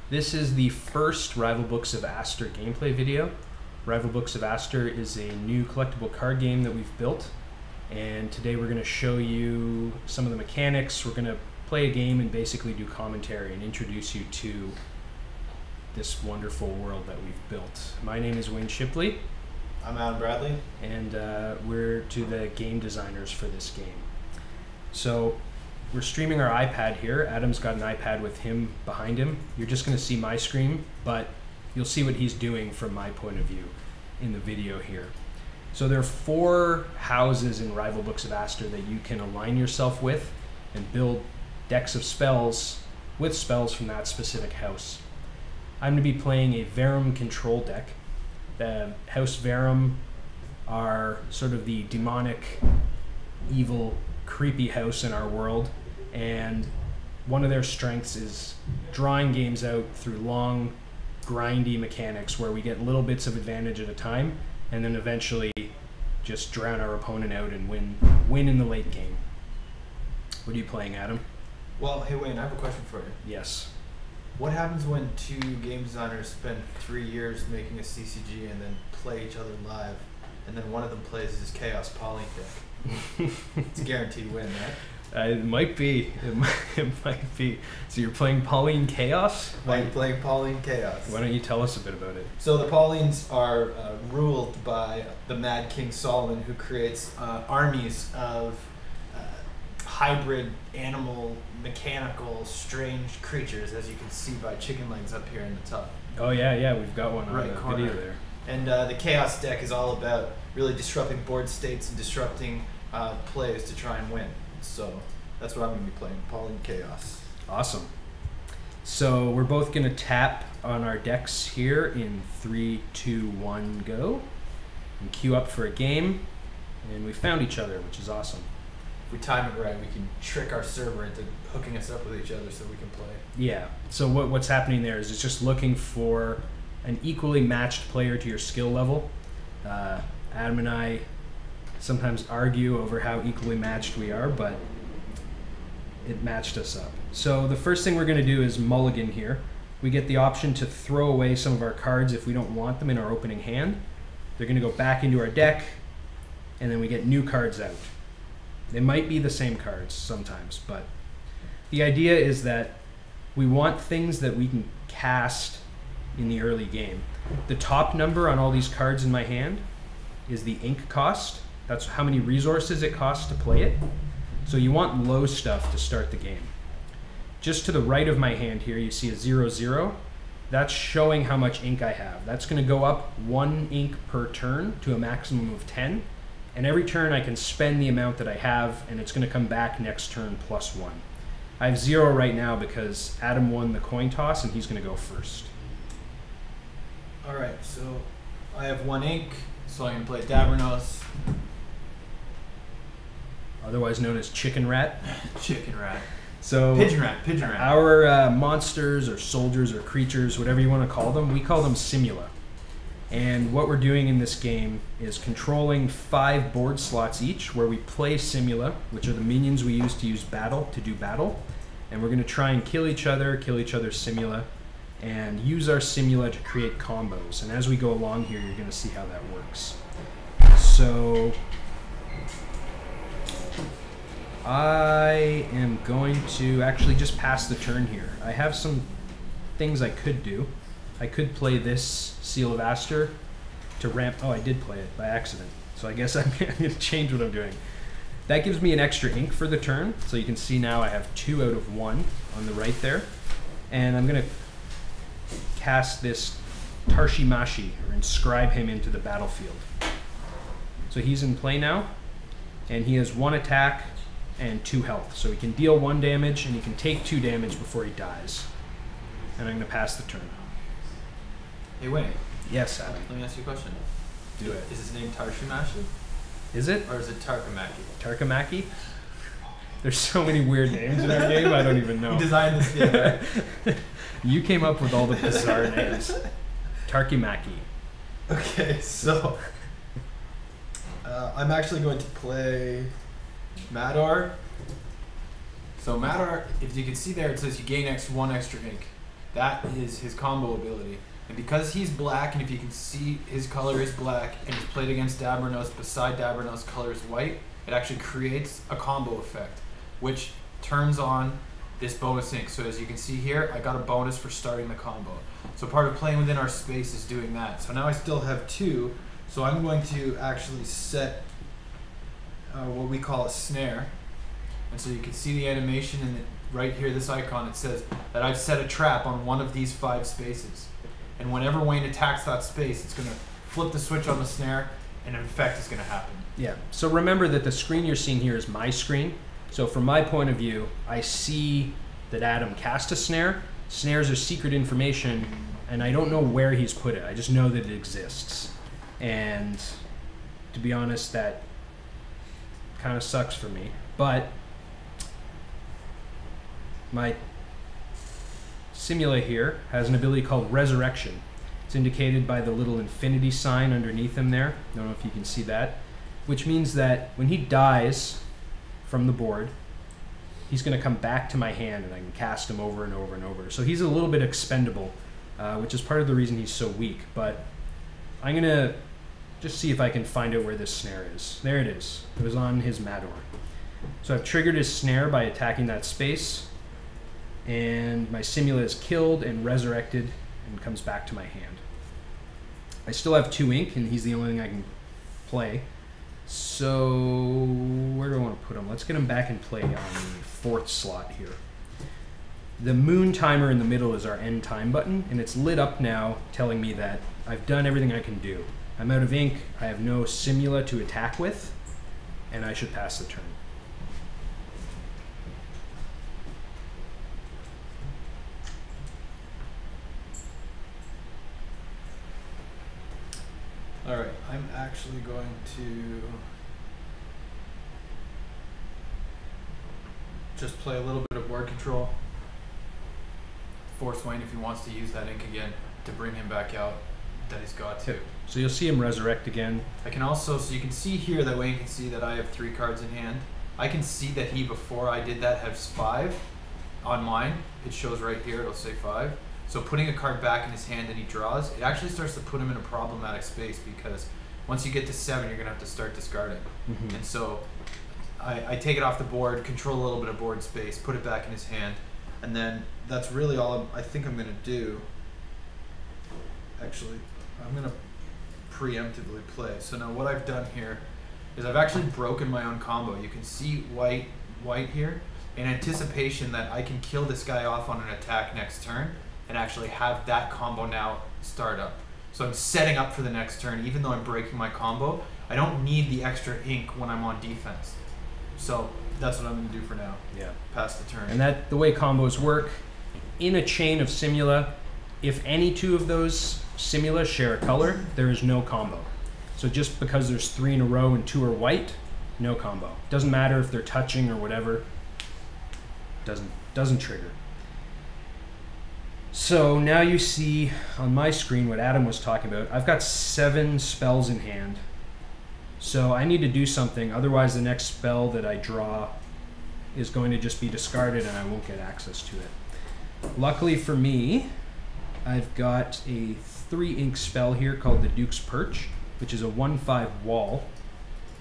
This is the first Rival Books of Aster gameplay video. Rival Books of Aster is a new collectible card game that we've built, and today we're going to show you some of the mechanics. We're going to play a game and basically do commentary and introduce you to this wonderful world that we've built. My name is Wayne Shipley. I'm Adam Bradley. And we're to the game designers for this game. So we're streaming our iPad here. Adam's got an iPad with him behind him. You're just going to see my screen, but you'll see what he's doing from my point of view in the video here. So there are 4 houses in Rival Books of Aster that you can align yourself with and build decks of spells with spells from that specific house. I'm going to be playing a Verum control deck. The House Verum are sort of the demonic, evil, creepy house in our world, and one of their strengths is drawing games out through long, grindy mechanics where we get little bits of advantage at a time and then eventually just drown our opponent out and win in the late game. What are you playing, Adam? Well, hey Wayne, I have a question for you. Yes. What happens when 2 game designers spend 3 years making a CCG and then play each other live, and then one of them plays his Chaos Pauline deck? It's a guaranteed win, right? It might be. It might be. So you're playing Pauline Chaos? I'm playing Pauline Chaos. Why don't you tell us a bit about it? So the Paulines are ruled by the Mad King Solomon, who creates armies of hybrid animal, mechanical, strange creatures, as you can see by chicken legs up here in the top. Oh yeah, we've got one Right on the corner. video there. And the Chaos deck is all about really disrupting board states and disrupting plays to try and win. So that's what I'm going to be playing, Pauline Chaos. Awesome. So we're both going to tap on our decks here in 3, 2, 1, go. And queue up for a game. And we found each other, which is awesome. If we time it right, we can trick our server into hooking us up with each other so we can play. Yeah. So what's happening there is it's just looking for an equally matched player to your skill level. Adam and I sometimes argue over how equally matched we are, but it matched us up. So the first thing we're going to do is mulligan here. We get the option to throw away some of our cards if we don't want them in our opening hand. They're going to go back into our deck, and then we get new cards out. They might be the same cards sometimes, but the idea is that we want things that we can cast in the early game. The top number on all these cards in my hand is the ink cost. That's how many resources it costs to play it. So you want low stuff to start the game. Just to the right of my hand here, you see a 0-0. That's showing how much ink I have. That's going to go up 1 ink per turn to a maximum of 10. And every turn I can spend the amount that I have, and it's going to come back next turn plus 1. I have 0 right now because Adam won the coin toss, and he's going to go first. Alright, so I have 1 ink, so I can play Dabernos. Otherwise known as Chicken Rat. Chicken Rat. So Pigeon Rat. Our monsters or soldiers or creatures, whatever you want to call them, we call them Simula. And what we're doing in this game is controlling 5 board slots each, where we play Simula, which are the minions we use to do battle. And we're going to try and kill each other's Simula, and use our Simula to create combos. And as we go along here, you're going to see how that works. So I am going to actually just pass the turn here. I have some things I could do. I could play this Seal of Aster to ramp. Oh, I did play it by accident. So I guess I'm going to change what I'm doing. That gives me an extra ink for the turn. So you can see now I have 2 out of 1 on the right there. And I'm going to cast this Tarshimashi, or inscribe him into the battlefield. So he's in play now. And he has 1 attack and 2 health. So he can deal 1 damage and he can take 2 damage before he dies. And I'm going to pass the turn. Hey Wayne. Yes, Adam. Let me ask you a question. Do it. Is his name Tarshimashi? Is it? Or is it Tarkamaki? Tarkamaki? There's so many weird names in our game, I don't even know. You designed this game, right? You came up with all the bizarre names. Tarkimaki. Okay, so I'm actually going to play Madar. So Madar, if you can see there, it says you gain 1 extra ink. That is his combo ability. And because he's black, and if you can see his color is black, and he's played against Dabranos beside Dabranos' color is white, it actually creates a combo effect, which turns on this bonus ink. So as you can see here, I got a bonus for starting the combo. So part of playing within our space is doing that. So now I still have 2, so I'm going to actually set what we call a snare. And so you can see the animation, and right here, this icon, it says that I've set a trap on one of these 5 spaces. And whenever Wayne attacks that space, it's going to flip the switch on the snare, and an effect is going to happen. Yeah, so remember that the screen you're seeing here is my screen. So from my point of view, I see that Adam cast a snare. Snares are secret information, and I don't know where he's put it. I just know that it exists. And to be honest, that kind of sucks for me. But my Simula here has an ability called Resurrection. It's indicated by the little infinity sign underneath him there. I don't know if you can see that. Which means that when he dies from the board, he's going to come back to my hand, and I can cast him over and over and over. So he's a little bit expendable, which is part of the reason he's so weak. But I'm going to just see if I can find out where this snare is. There it is. It was on his Mador. So I've triggered his snare by attacking that space, and my Simula is killed and resurrected and comes back to my hand. I still have 2 ink, and he's the only thing I can play. So where do I want to put him? Let's get him back in play on the 4th slot here. The moon timer in the middle is our end time button, and it's lit up now, telling me that I've done everything I can do. I'm out of ink, I have no Simula to attack with, and I should pass the turn. Alright, I'm actually going to just play a little bit of board control. Force Wayne, if he wants to use that ink again, to bring him back out, that he's got to. So you'll see him resurrect again. I can also, so you can see here that Wayne can see that I have 3 cards in hand. I can see that he, before I did that, has 5 on mine. It shows right here, it'll say 5. So putting a card back in his hand and he draws, it actually starts to put him in a problematic space, because once you get to 7, you're going to have to start discarding. Mm-hmm. And so I take it off the board, control a little bit of board space, put it back in his hand, and then that's really all I think I'm going to do. Actually, I'm going to preemptively play. So now what I've done here is I've actually broken my own combo. You can see white here, in anticipation that I can kill this guy off on an attack next turn, and actually have that combo now start up. So I'm setting up for the next turn, even though I'm breaking my combo. I don't need the extra ink when I'm on defense. So that's what I'm gonna do for now. Yeah. Pass the turn. And that the way combos work, in a chain of Simula, if any 2 of those Simula share a color, there is no combo. So just because there's 3 in a row and 2 are white, no combo. Doesn't matter if they're touching or whatever. Doesn't trigger. So now you see on my screen what Adam was talking about. I've got 7 spells in hand. So I need to do something, otherwise the next spell that I draw is going to just be discarded and I won't get access to it. Luckily for me, I've got a 3 ink spell here called the Duke's Perch, which is a 1/5 wall.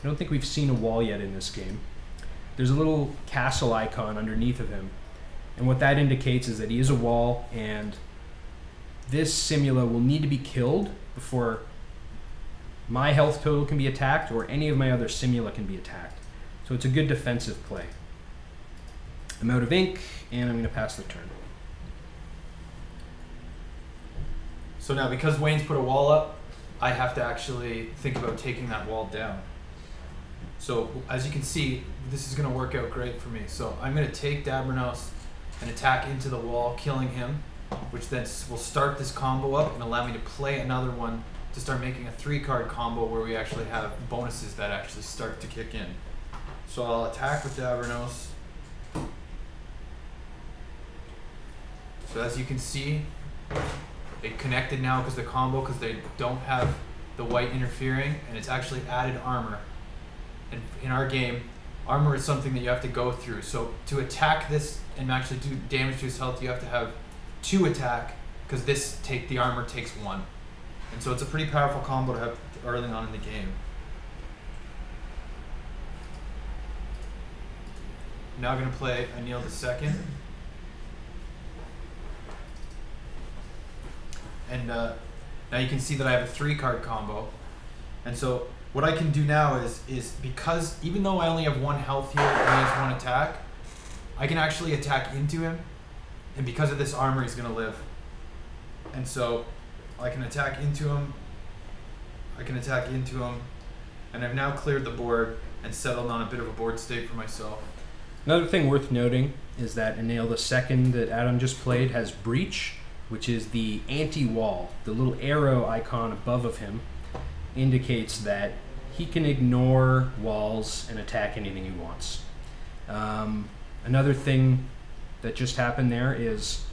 I don't think we've seen a wall yet in this game. There's a little castle icon underneath of him. And what that indicates is that he is a wall, and this Simula will need to be killed before my health total can be attacked or any of my other Simula can be attacked. So it's a good defensive play. I'm out of ink, and I'm going to pass the turn. So now, because Wayne's put a wall up, I have to actually think about taking that wall down. So as you can see, this is going to work out great for me. So I'm going to take Dabranos and attack into the wall, killing him, which then will start this combo up and allow me to play another one to start making a 3-card combo where we actually have bonuses that actually start to kick in. So I'll attack with Dabranos. So as you can see, it connected now because they don't have the white interfering, and it's actually added armor. And in our game, armor is something that you have to go through. So to attack this and actually do damage to his health, you have to have 2 attack, because the armor takes 1. And so it's a pretty powerful combo to have early on in the game. I'm now going to play Anil II. And now you can see that I have a 3-card combo. And so what I can do now is because even though I only have 1 health here and he has 1 attack, I can actually attack into him. And because of this armor, he's going to live. And so I can attack into him. I can attack into him. And I've now cleared the board and settled on a bit of a board state for myself. Another thing worth noting is that Anil II that Adam just played has Breach, which is the anti-wall. The little arrow icon above of him indicates that he can ignore walls and attack anything he wants. Another thing that just happened there is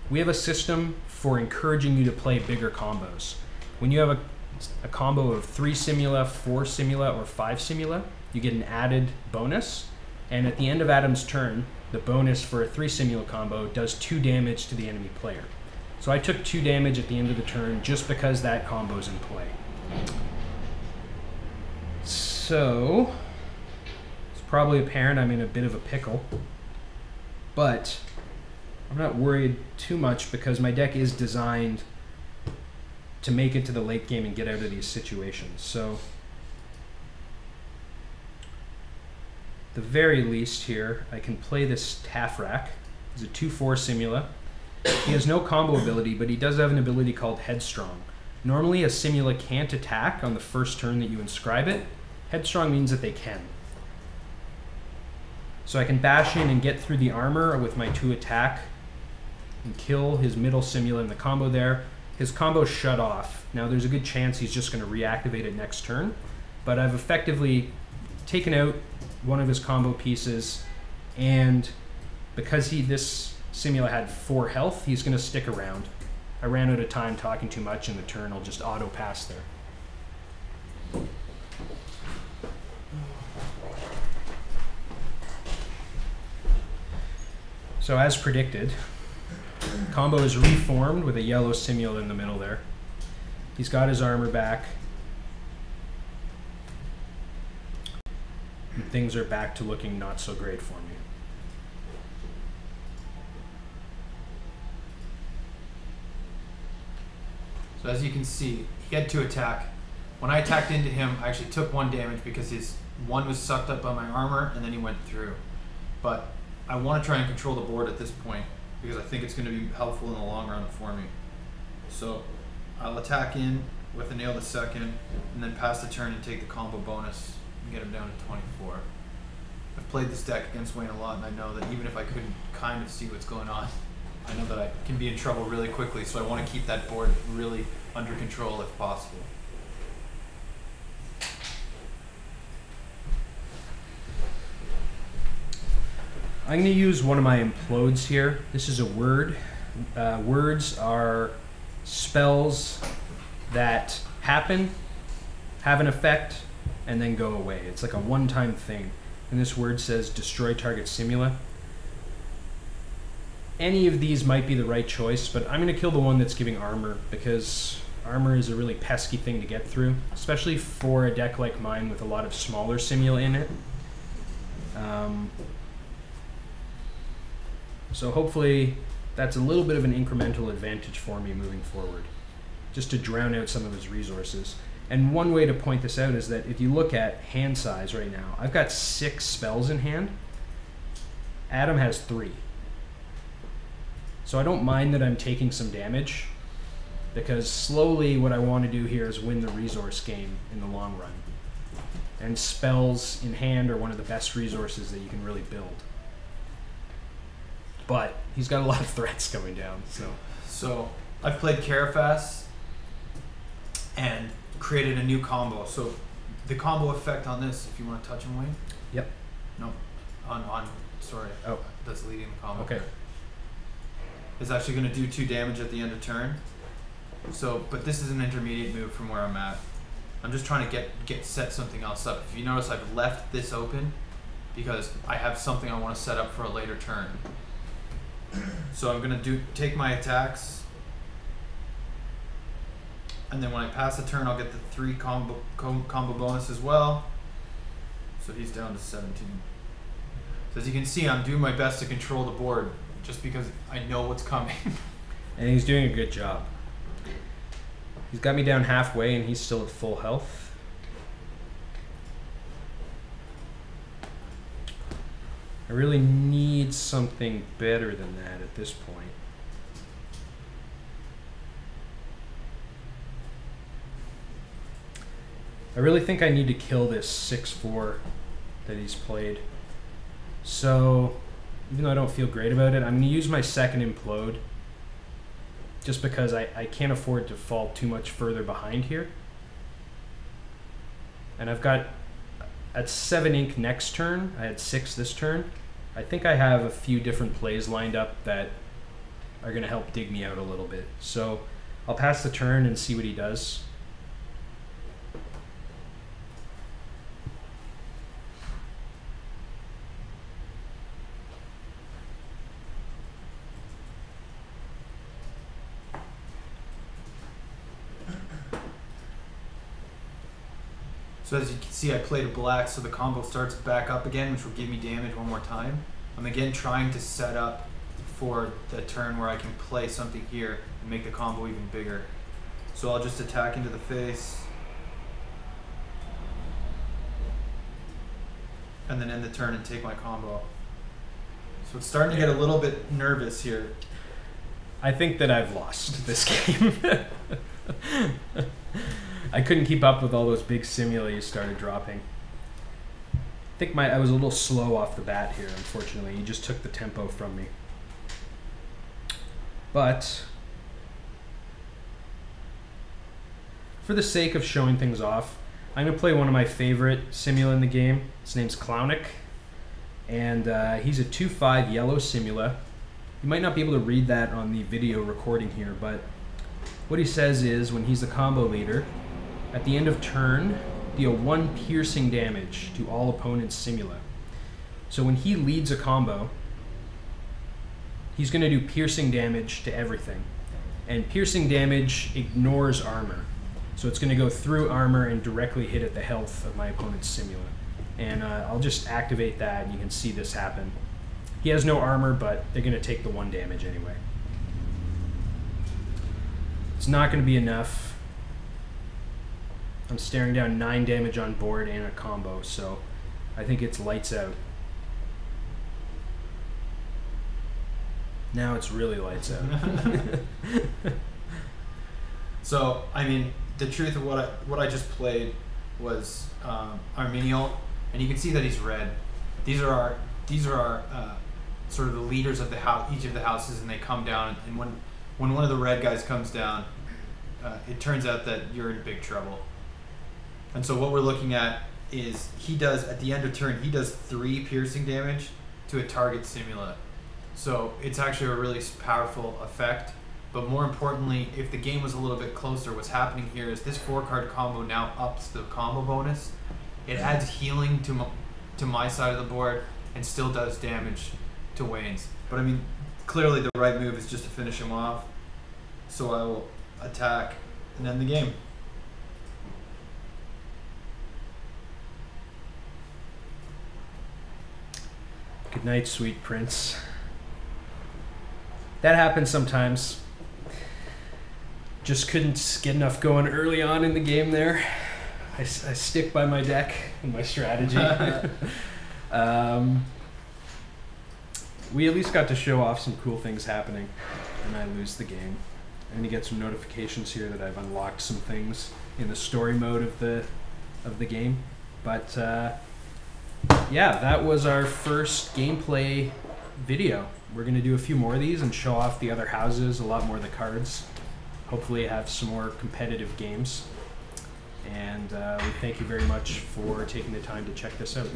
we have a system for encouraging you to play bigger combos. When you have a combo of 3 Simula, 4 Simula, or 5 Simula, you get an added bonus. And at the end of Adam's turn, the bonus for a 3 Simula combo does 2 damage to the enemy player. So I took 2 damage at the end of the turn just because that combo's in play. So it's probably apparent I'm in a bit of a pickle, but I'm not worried too much because my deck is designed to make it to the late game and get out of these situations. So at the very least here, I can play this Tafrak. He's a 2/4 Simula. He has no combo ability, but he does have an ability called Headstrong. Normally a Simula can't attack on the first turn that you inscribe it. Headstrong means that they can. So I can bash in and get through the armor with my 2 attack and kill his middle Simula in the combo there. His combo's shut off. Now there's a good chance he's just going to reactivate it next turn, but I've effectively taken out one of his combo pieces, and because this Simula had 4 health, he's going to stick around. I ran out of time talking too much, and the turn will just auto pass there. So as predicted, combo is reformed with a yellow Simula in the middle there. He's got his armor back. And things are back to looking not so great for me. So as you can see, he had 2 attack. When I attacked into him, I actually took 1 damage because his 1 was sucked up by my armor and then he went through. But I want to try and control the board at this point because I think it's going to be helpful in the long run for me. So I'll attack in with Anil II and then pass the turn and take the combo bonus and get him down to 24. I've played this deck against Wayne a lot, and I know that even if I couldn't kind of see what's going on, I know that I can be in trouble really quickly, so I want to keep that board really under control if possible. I'm going to use one of my implodes here. This is a word. Words are spells that happen, have an effect, and then go away. It's like a one-time thing. And this word says destroy target Simula. Any of these might be the right choice, but I'm going to kill the one that's giving armor because armor is a really pesky thing to get through, especially for a deck like mine with a lot of smaller Simula in it. So hopefully that's a little bit of an incremental advantage for me moving forward, just to drown out some of his resources. And one way to point this out is that if you look at hand size right now, I've got 6 spells in hand. Adam has 3. So I don't mind that I'm taking some damage, because slowly what I want to do here is win the resource game in the long run. And spells in hand are one of the best resources that you can really build. But he's got a lot of threats coming down. So I've played Carafas and created a new combo. So the combo effect on this, if you want to touch him, Wayne? Yep. No. Sorry. Oh. That's leading the combo. Okay. Is actually going to do 2 damage at the end of turn. So, but this is an intermediate move from where I'm at. I'm just trying to set something else up. If you notice, I've left this open because I have something I want to set up for a later turn. So I'm gonna take my attacks, and then when I pass the turn, I'll get the 3 combo bonus as well. So he's down to 17. So as you can see, I'm doing my best to control the board, just because I know what's coming. And he's doing a good job. He's got me down halfway, and he's still at full health. I really need something better than that at this point. I really think I need to kill this 6/4 that he's played. So, even though I don't feel great about it, I'm going to use my second implode, just because I can't afford to fall too much further behind here. And I've got at 7 ink next turn. I had 6 this turn. I think I have a few different plays lined up that are going to help dig me out a little bit. So I'll pass the turn and see what he does. So as you can see, I played a black, so the combo starts back up again, which will give me damage one more time. I'm again trying to set up for the turn where I can play something here and make the combo even bigger. So I'll just attack into the face, and then end the turn and take my combo. So it's starting to get a little bit nervous here. I think that I've lost this game. I couldn't keep up with all those big simula you started dropping. I think I was a little slow off the bat here, unfortunately. You just took the tempo from me. But for the sake of showing things off, I'm going to play one of my favorite simula in the game. His name's Clownic, and he's a 2/5 yellow simula. You might not be able to read that on the video recording here, but what he says is, when he's the combo leader, at the end of turn, deal 1 piercing damage to all opponents' simula. So when he leads a combo, he's going to do piercing damage to everything. And piercing damage ignores armor. So it's going to go through armor and directly hit at the health of my opponent's simula. And I'll just activate that, and you can see this happen. He has no armor, but they're going to take the 1 damage anyway. It's not going to be enough. I'm staring down 9 damage on board and a combo, so I think it's lights out. Now it's really lights out. So, I mean, the truth of what I just played was Arminial, and you can see that he's red. These are our sort of the leaders of the house, each of the houses, and they come down. And when one of the red guys comes down, it turns out that you're in big trouble. And so what we're looking at is he does, at the end of turn, he does 3 piercing damage to a target simula. So it's actually a really powerful effect. But more importantly, if the game was a little bit closer, what's happening here is this 4-card combo now ups the combo bonus. It adds healing to my side of the board and still does damage to Wayne's. But I mean, clearly the right move is just to finish him off. So I will attack and end the game. Good night, sweet prince. That happens sometimes. Just couldn't get enough going early on in the game there. I stick by my deck and my strategy. We at least got to show off some cool things happening, and I lose the game. I'm gonna get some notifications here that I've unlocked some things in the story mode of the game. But yeah, that was our first gameplay video. We're gonna do a few more of these and show off the other houses, a lot more of the cards. Hopefully have some more competitive games. And we thank you very much for taking the time to check this out.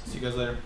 See you guys later.